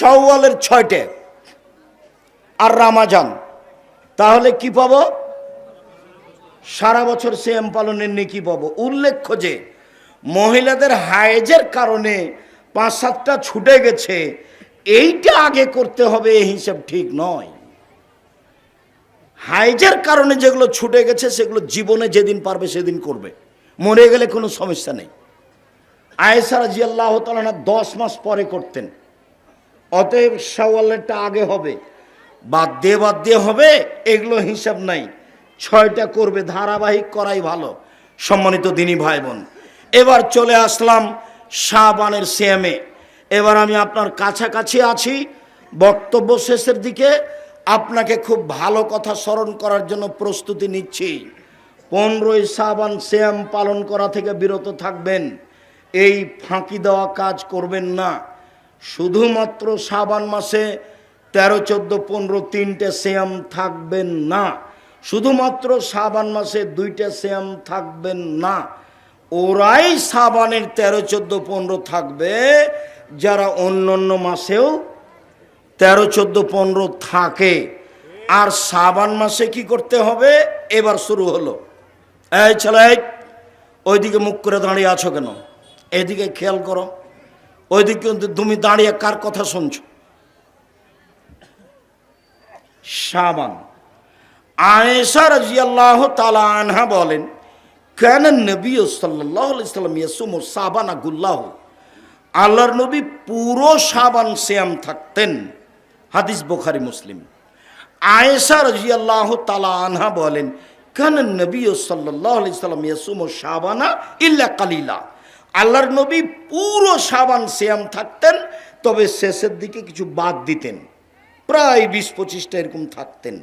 শাওয়ালের 6টে আর রমাজান, তাহলে কি পাবো? সারা বছর সিয়াম পালনের নেকি পাবো। উল্লেখ্য যে মহিলাদের হায়েজের কারণে 5-7টা ছুটে গেছে, এইটা আগে করতে হবে, এই হিসাব ঠিক নয়। হায়েজের কারণে যেগুলো ছুটে গেছে সেগুলো জীবনে যেদিন পারবে সেদিন করবে, মরে গেলে কোনো সমস্যা নেই। আয়েশা রাদিয়াল্লাহু তাআলা 10 মাস পরে করতেন, অতএব শাওয়ালেরটা আগে হবে, বাদ দিয়ে হবে, এগুলো হিসাব নাই। 6টা করবে, ধারাবাহিক করাই ভালো। সম্মানিত দিনী ভাই বোন, এবার চলে আসলাম শাবানের সিয়ামে। এবার আমি আপনার কাছাকাছি আছি, বক্তব্য শেষের দিকে। আপনাকে খুব ভালো কথা স্মরণ করার জন্য প্রস্তুতি নিচ্ছি। 15ই শাবান সিয়াম পালন করা থেকে বিরত থাকবেন, এই ফাঁকি দেওয়া কাজ করবেন না। শুধুমাত্র শাবান মাসে 13, 14, 15 3টে সিয়াম থাকবেন না। শুধুমাত্র শাবান মাসে 2টে সিয়াম থাকবেন না। ওরাই শাবানের 13, 14, 15 থাকবে যারা অন্য মাসেও 13, 14, 15 থাকে। আর শাবান মাসে কি করতে হবে? এবার শুরু হলো। এই ছেলে, ওইদিকে মুখ করে দাঁড়িয়ে আছো কেন? এদিকে খেয়াল করো। ওইদিকে তুমি দাঁড়িয়ে কার কথা শুনছো? শাবান। আয়েশা রাদিয়াল্লাহু তাআলা আনহা বলেন, কানা নবী সাল্লাল্লাহু আলাইহি সাল্লাম ইয়াসুমু শাবানা কুল্লাহু, আল্লাহর নবী পুরো শাবান সিয়াম থাকতেন। হাদিস বুখারী মুসলিম। আয়েশা রাদিয়াল্লাহু তাআলা আনহা বলেন, কানা নবী সাল্লাল্লাহু আলাইহি সাল্লাম ইয়াসুমু শাবানা ইল্লা কালিলা, আল্লাহর নবী পুরো শাবান সিয়াম থাকতেন, তবে শেষের দিকে কিছু বাদ দিতেন, প্রায় 20-25টা এরকম থাকতেন।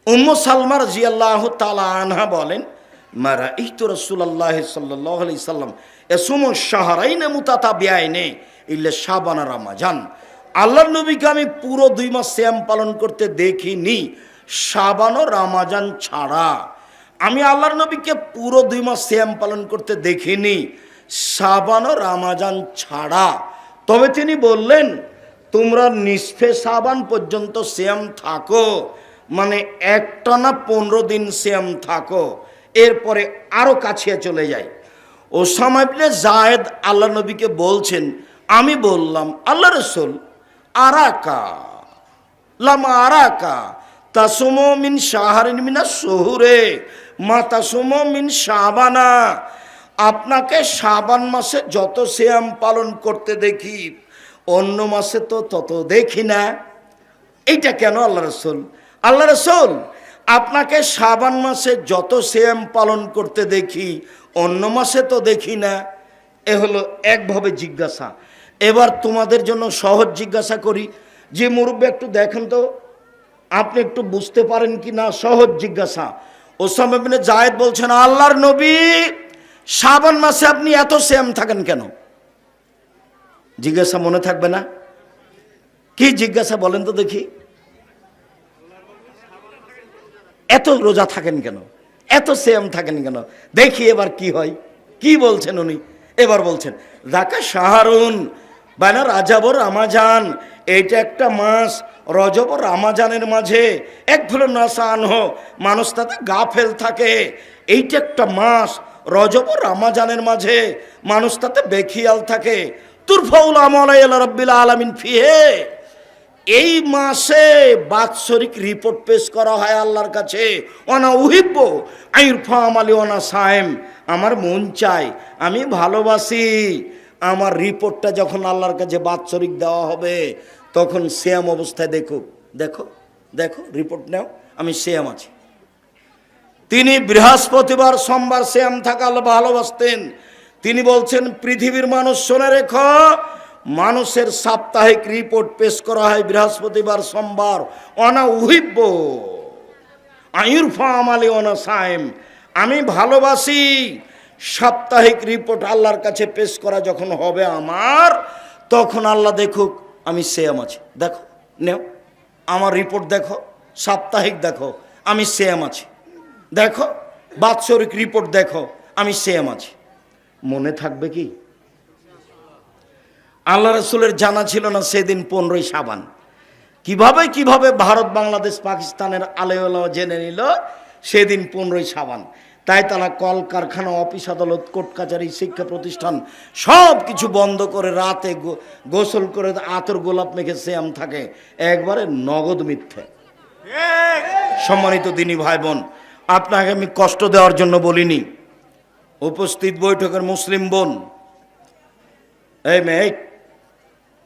উম্মু সালমা রাদিয়াল্লাহু তাআলা আনহা বলেন, মা রাআইতু রাসূলুল্লাহ সাল্লাল্লাহু আলাইহি সাল্লাম ইয়াসুমু শাহরাইন মুতাতাবিআইন ইল্লা শাবান আর রমাজান, আল্লাহর নবীকে আমি পুরো 2 মাস সিয়াম পালন করতে দেখিনি, শাবান ও রমাজান ছাড়া। আমি আল্লাহর নবীকে পুরো 2 মাস সিয়াম পালন করতে দেখিনি, শাবান ও রমাজান ছাড়া। তবে তিনি বললেন, তোমরা নিসফে শাবান পর্যন্ত সিয়াম থাকো, মানে একটানা 15 দিন সিয়াম থাকো, এরপরে আরো কাছে চলে যায়। ওসামা ইবনে যায়েদ আল্লাহ নবীকে বলছেন, আমি বললাম, আল্লাহ রাসূল, আরাকা লামা আরাকা তাসুমু মিন শাহরিন মিনাস শুহুরে মা তাসুমু মিন শাবানা, আপনাকে শাবান মাসে যত সিয়াম পালন করতে দেখি অন্য মাসে তো তত দেখি না। এইটা কেন আল্লাহ রাসূল? আল্লাহ রাসূল, আপনাকে শাবান মাসে যত সিয়াম পালন করতে দেখি অন্য মাসে তো দেখি না। এ হলো একভাবে জিজ্ঞাসা। এবার তোমাদের জন্য সহজ জিজ্ঞাসা করি, যে মুরব্বী একটু দেখেন তো আপনি একটু বুঝতে পারেন কি না। সহজ জিজ্ঞাসা। ওসামা ইবনে যায়েদ বলছেন, আল্লাহর নবী শাবান মাসে আপনি এত সিয়াম থাকেন কেন? জিজ্ঞাসা মনে থাকবে না? কি জিজ্ঞাসা বলেন তো দেখি। এত রোজা থাকেন কেন, এত সিয়াম থাকেন কেন? দেখি এবার কি হয়। কি বলছেন উনি? এবার বলছেন, যাকা শাহরুন বাইনা রাজাব ও রমাজান, এইটা একটা মাস, রজব ও রমাজানের মাঝে এক ধরো নাসান হো, মানুষ তাতে গাফেল থাকে। এইটা একটা মাস, রজব ও রমাজানের মাঝে মানুষ তাতে বেখিয়াল থাকে। তুরফাউল আমাল ইলা রাব্বিল আলামিন ফিহে, এই মাসে বাৎসরিক রিপোর্ট পেশ করা হয় আল্লাহর কাছে। অনা উহিব্ব আইরফা আমালি অনা সায়েম, আমার মন চায়, আমি ভালোবাসি আমার রিপোর্টটা যখন আল্লাহর কাছে বাৎসরিক দেওয়া হবে তখন সিয়াম অবস্থায় দেখো দেখো দেখো রিপোর্ট নাও, আমি সিয়াম আছি। তিনি বৃহস্পতিবার সোমবার সিয়াম থাকা ভালোবাসতেন। তিনি বলছেন, পৃথিবীর মানুষ শুনে রেখো, মানুষের সাপ্তাহিক রিপোর্ট পেশ করা হয় বৃহস্পতিবার সোমবার। অনা উহিব্ব আইরফা আমালি অনা সায়েম, আমি ভালোবাসি সাপ্তাহিক রিপোর্ট আল্লাহর কাছে পেশ করা যখন হবে আমার, তখন আল্লাহ দেখুক আমি সিয়াম আছি। দেখো নেও আমার রিপোর্ট, দেখো সাপ্তাহিক, দেখো আমি সিয়াম আছি, দেখো বাৎসরিক রিপোর্ট, দেখো আমি সিয়াম আছি। মনে থাকবে কি? আল্লাহ রসুলের জানা ছিল না সেদিন 15ই শাবান। কিভাবে ভারত বাংলাদেশ পাকিস্তানের আলেওয়ালা জেনে নিল সেদিন 15ই শাবান। তাই তারা কলকারখানা, অফিস আদালত, কোর্ট কাচারি, শিক্ষা প্রতিষ্ঠান সব কিছু বন্ধ করে রাতে গোসল করে আতর গোলাপ মেখে সিয়াম থাকে, একবারে নগদ মিথ্যে। সম্মানিত দিনী ভাই বোন, আপনাকে আমি কষ্ট দেওয়ার জন্য বলিনি। উপস্থিত বৈঠকের মুসলিম বোন, এই মেয়ে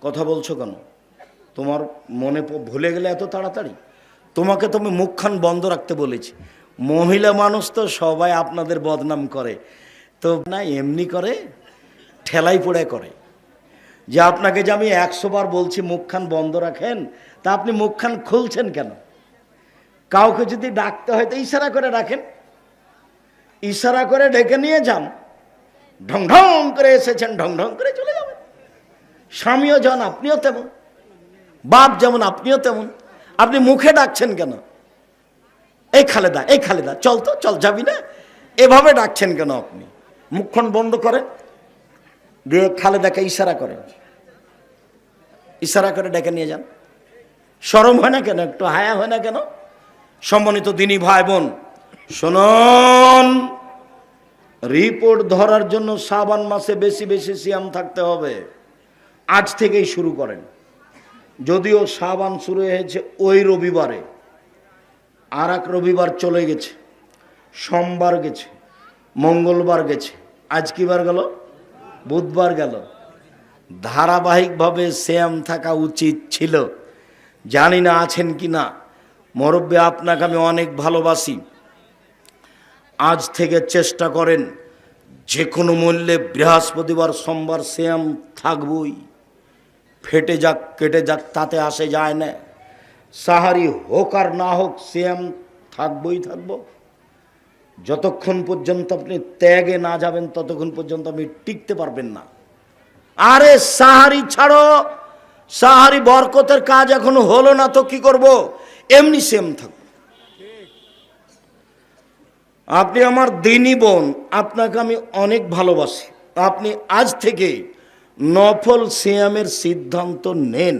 কথা বলছো কেন? তোমার মনে ভুলে গেলে এত তাড়াতাড়ি? তোমাকে তো আমি মুখখান বন্ধ রাখতে বলেছি। মহিলা মানুষ তো সবাই আপনাদের বদনাম করে, তো না এমনি করে ঠেলাই পোড়াই করে যে আপনাকে যে আমি 100 বার বলছি মুখখান বন্ধ রাখেন, তা আপনি মুখখান খুলছেন কেন? কাউকে যদি ডাকতে হয় তো ইশারা করে রাখেন, ইশারা করে ডেকে নিয়ে যান। ঢং ঢং করে এসেছেন, ঢং ঢং করে চলে যাবেন। স্বামীও যেমন আপনিও তেমন, বাপ যেমন আপনিও তেমন। আপনি মুখে ডাকছেন কেন? এই খালেদা, এই খালেদা, চল তো, চল, যাবি না? এভাবে ডাকছেন কেন আপনি? মুখখান বন্ধ করেন, দিয়ে খালেদাকে ইশারা করেন, ইশারা করে ডেকে নিয়ে যান। শরম হয় না কেন? একটু হায়া হয় না কেন? সম্মানিত দিনী ভাই বোন শুনুন, রিপোর্ট ধরার জন্য শাবান মাসে বেশি বেশি সিয়াম থাকতে হবে। আজ থেকেই শুরু করেন। যদিও শাবান শুরু হয়েছে ওই রবিবারে, আর এক রবিবার চলে গেছে, সোমবার গেছে, মঙ্গলবার গেছে, আজ কি বার গেল? বুধবার গেল। ধারাবাহিকভাবে সিয়াম থাকা উচিত ছিল। জানি না আছেন কি না। মুরব্বী, আপনাকে আমি অনেক ভালোবাসি। আজ থেকে চেষ্টা করেন যে কোনো মূল্যে বৃহস্পতিবার, সোমবার সিয়াম থাকবই। ফেটে যাক কেটে যাক তাতে আসে যায় না। সাহারি হোক আর না হোক সিয়াম থাকবই থাকবো। যতক্ষণ পর্যন্ত আপনি ত্যাগে না যাবেন ততক্ষণ পর্যন্ত আপনি টিকতে পারবেন না। আরে সাহারি ছাড়ো, সাহারি বরকতের কাজ এখনো হলো না তো কি করব? এমনি সিয়াম থাকবো। আপনি আমার দিনী বোন, আপনাকে আমি অনেক ভালোবাসি। আপনি আজ থেকে নফল সিয়ামের সিদ্ধান্ত নেন।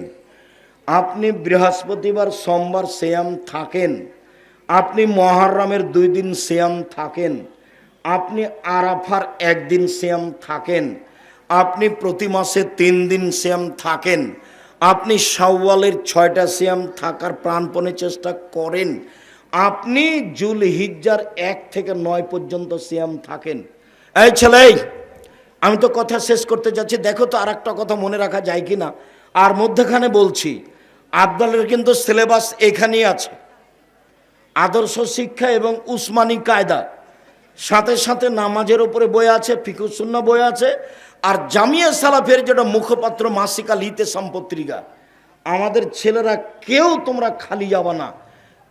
আপনি বৃহস্পতিবার, সোমবার সিয়াম থাকেন, আপনি মহররমের 2 দিন সিয়াম থাকেন, আপনি আরাফার 1 দিন সিয়াম থাকেন, আপনি প্রতি মাসে 3 দিন সিয়াম থাকেন, আপনি শাওয়ালের 6টা সিয়াম থাকার প্রাণপণে চেষ্টা করেন, আপনি জুলহিজ্জার 1 থেকে 9 পর্যন্ত সিয়াম থাকেন। এই ছেলে, আমি তো কথা শেষ করতে যাচ্ছি, দেখো তো আর একটা কথা মনে রাখা যায় কি না। আর মধ্যখানে বলছি, আবদালের কিন্তু সিলেবাস এখানেই আছে, আদর্শ শিক্ষা এবং উসমানী কায়দা, সাথে সাথে নামাজের উপরে বই আছে, ফিকহ সুন্নাহ বই আছে, আর জামিয়া সালাফের যেটা মুখপাত্র মাসিকা লিতে সম্পত্রিকা। আমাদের ছেলেরা কেউ তোমরা খালি যাবা না।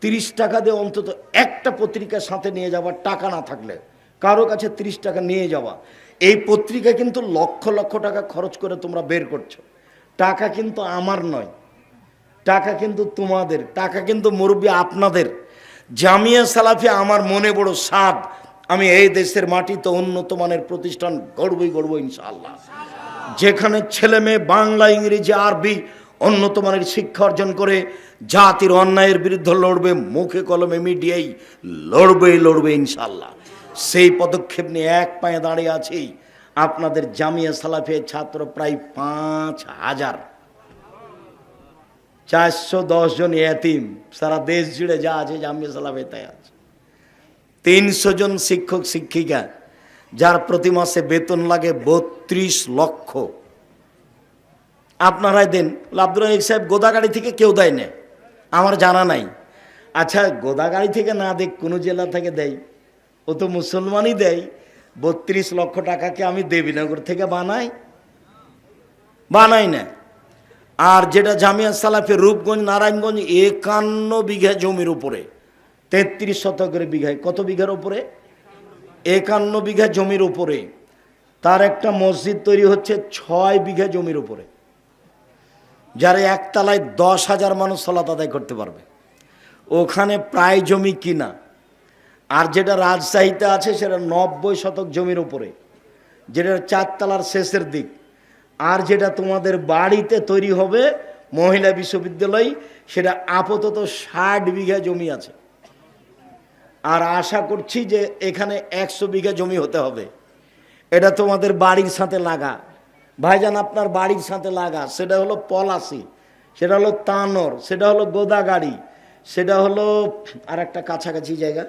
30 টাকা দিয়ে অন্তত একটা পত্রিকার সাথে নিয়ে যাবা, টাকা না থাকলে কারো কাছে 30 টাকা নিয়ে যাওয়া। এই পত্রিকা কিন্তু লক্ষ লক্ষ টাকা খরচ করে তোমরা বের করছো। টাকা কিন্তু আমার নয়, টাকা কিন্তু তোমাদের, টাকা কিন্তু মুরব্বী আপনাদের। জামিয়া সালাফি আমার মনে বড় সাধ, আমি এই দেশের মাটিতে উন্নত মানের প্রতিষ্ঠান গড়বই ইনশাআল্লাহ, যেখানে ছেলে মেয়ে বাংলা, ইংরেজি, আরবি উন্নত মানের শিক্ষা অর্জন করে জাতির অন্যায়ের বিরুদ্ধে লড়বে, মুখে কলমে মিডিয়াই লড়বে ইনশাআল্লাহ। সেই পদক্ষেপ নিয়ে এক পায়ে দাঁড়িয়ে আছি। আপনাদের জামিয়া সালাফির ছাত্র প্রায় 5000, 410 জন এতিম, সারা দেশ জুড়ে যা আছে জামিয়া সালাফি তাই আছে। 300 জন শিক্ষক শিক্ষিকা, যার প্রতি মাসে বেতন লাগে 32 লক্ষ। আপনারাই দেন। আব্দুর রাজ্জাক সাহেব গোদাগাড়ি থেকে কেউ দেয় না, আমার জানা নাই। আচ্ছা, গোদাগাড়ি থেকে না দেখ কোনো জেলা থেকে দেয়, ও তো মুসলমানই দেয়। 32 লক্ষ টাকাকে আমি দেবীনগর থেকে বানাই না। আর যেটা জামিয়া সালাফি রূপগঞ্জ, নারায়ণগঞ্জ, 51 বিঘা জমির উপরে, 33 শতকের বিঘায়, কত বিঘার উপরে? 51 বিঘা জমির উপরে তার একটা মসজিদ তৈরি হচ্ছে 6 বিঘা জমির উপরে, যারা একতলায় 10,000 মানুষ সালাত আদায় করতে পারবে। ওখানে প্রায় জমি কিনা। আর যেটা রাজশাহীতে আছে সেটা 90 শতক জমির উপরে, যেটা 4 তলার শেষের দিক। আর যেটা তোমাদের বাড়িতে তৈরি হবে মহিলা বিশ্ববিদ্যালয়, সেটা আপাতত 60 বিঘা জমি আছে। আর আশা করছি যে এখানে 100 বিঘা জমি হতে হবে। এটা তোমাদের বাড়ির সাথে লাগা ভাইজান, আপনার বাড়ির সাথে লাগা। সেটা হলো পলাশি, সেটা হলো তানোর, সেটা হলো গোদাগাড়ি, সেটা হলো আর একটা কাছাকাছি জায়গা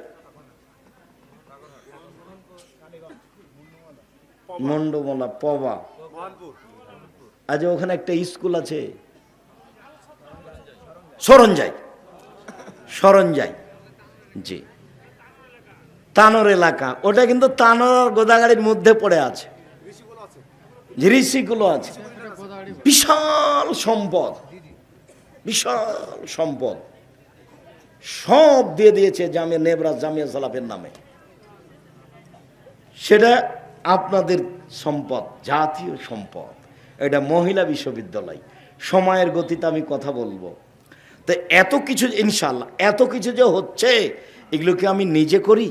মন্ডমলা, পবা। আজ ওখানে একটা স্কুল আছে সরঞ্জাই, জি, তানোর এলাকা। ওটা কিন্তু তানোর গোদাগাড়ির মধ্যে পড়ে আছে, ঋষিগুলো আছে। বিশাল সম্পদ, বিশাল সম্পদ সব দিয়ে দিয়েছে জামিয়া নেবরাজ, জামিয়া সালাফের নামে। সেটা আপনাদের সম্পদ, জাতীয় সম্পদ। এটা মহিলা বিশ্ববিদ্যালয়। সময়ের গতিতে আমি কথা বলবো। তো এত কিছু ইনশাল্লাহ, এত কিছু যে হচ্ছে, এগুলোকে আমি নিজে করি,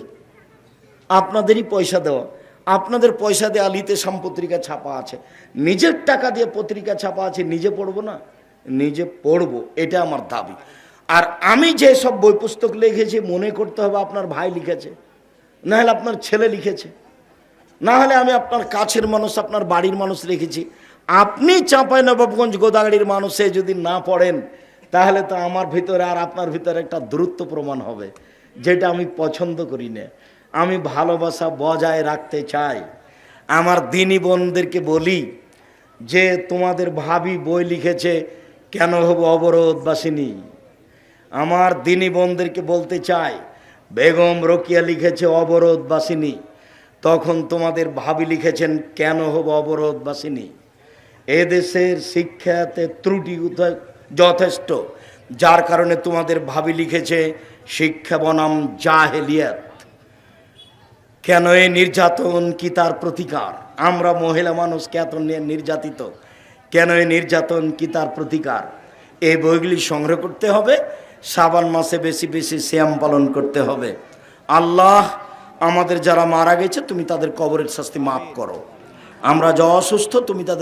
আপনাদেরই পয়সা দেওয়া। আপনাদের পয়সা দিয়ে আলিতে পত্রিকা ছাপা আছে, নিজের টাকা দিয়ে পত্রিকা ছাপা আছে, নিজে পড়বো না? নিজে পড়বো, এটা আমার দাবি। আর আমি যে সব বই পুস্তক লিখেছি, মনে করতে হবে আপনার ভাই লিখেছে, না হলে আপনার ছেলে লিখেছে, না হলে আমি আপনার কাছের মানুষ, আপনার বাড়ির মানুষ লিখেছি। আপনি চাঁপাইনবাবগঞ্জ গোদাগাড়ির মানুষে যদি না পড়েন, তাহলে তো আমার ভিতরে আর আপনার ভিতরে একটা দূরত্ব প্রমাণ হবে, যেটা আমি পছন্দ করি না। আমি ভালোবাসা বজায় রাখতে চাই। আমার দিনী বোনদেরকে বলি যে তোমাদের ভাবি বই লিখেছে, কেন হব অবরোধবাসিনী। আমার দিনী বোনদেরকে বলতে চাই, বেগম রোকিয়া লিখেছে অবরোধবাসিনী, তখন তোমাদের ভাবি লিখেছেন কেন হব অবরোধবাসিনী। এদেশের শিক্ষাতে ত্রুটি যথেষ্ট, যার কারণে তোমাদের ভাবি লিখেছে শিক্ষা বনাম জাহেলিয়াত। কেন এই নির্যাতন, কি তার প্রতিকার? আমরা মহিলা মানুষ এত নির্যাতিত, কেন এই নির্যাতন, কি তার প্রতিকার? এই বইগুলি সংগ্রহ করতে হবে। শ্রাবণ মাসে বেশি বেশি সিয়াম পালন করতে হবে। আল্লাহ আমাদের যারা মারা গেছে, তুমি তাদের কবরের শাস্তি মাফ করো। আমরা যা অসুস্থ, তুমি তাদের